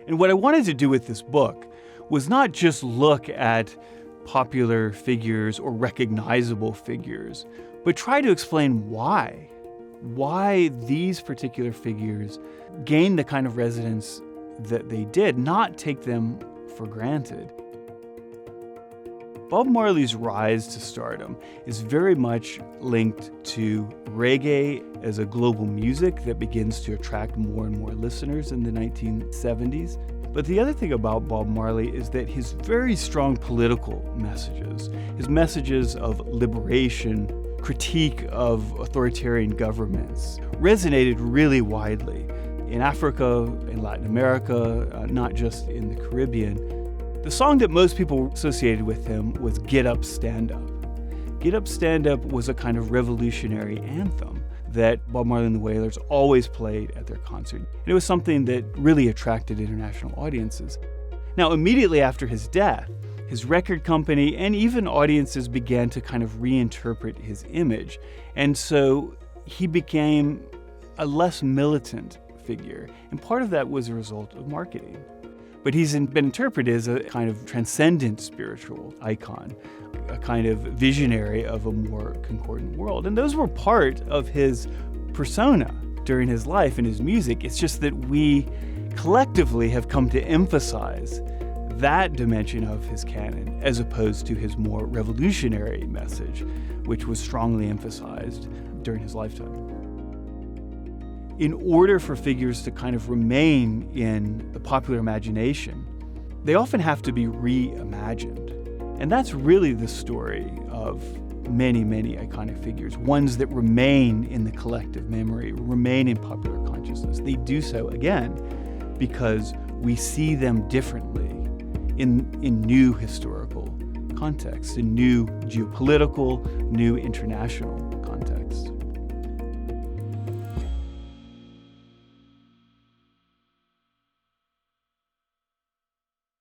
And what I wanted to do with this book was not just look at popular figures or recognizable figures, but try to explain why these particular figures gained the kind of resonance that they did, not take them for granted. Bob Marley's rise to stardom is very much linked to reggae as a global music that begins to attract more and more listeners in the 1970s. But the other thing about Bob Marley is that his very strong political messages, his messages of liberation, critique of authoritarian governments, resonated really widely in Africa, in Latin America, not just in the Caribbean. The song that most people associated with him was Get Up, Stand Up. Get Up, Stand Up was a kind of revolutionary anthem that Bob Marley and the Wailers always played at their concert. And it was something that really attracted international audiences. Now, immediately after his death, his record company and even audiences began to kind of reinterpret his image. And so he became a less militant figure. And part of that was a result of marketing. But he's been interpreted as a kind of transcendent spiritual icon, a kind of visionary of a more concordant world. And those were part of his persona during his life and his music. It's just that we collectively have come to emphasize that dimension of his canon as opposed to his more revolutionary message, which was strongly emphasized during his lifetime. In order for figures to kind of remain in the popular imagination, they often have to be reimagined. And that's really the story of many, many iconic figures, ones that remain in the collective memory, remain in popular consciousness. They do so, again, because we see them differently in new historical contexts, in new geopolitical, new international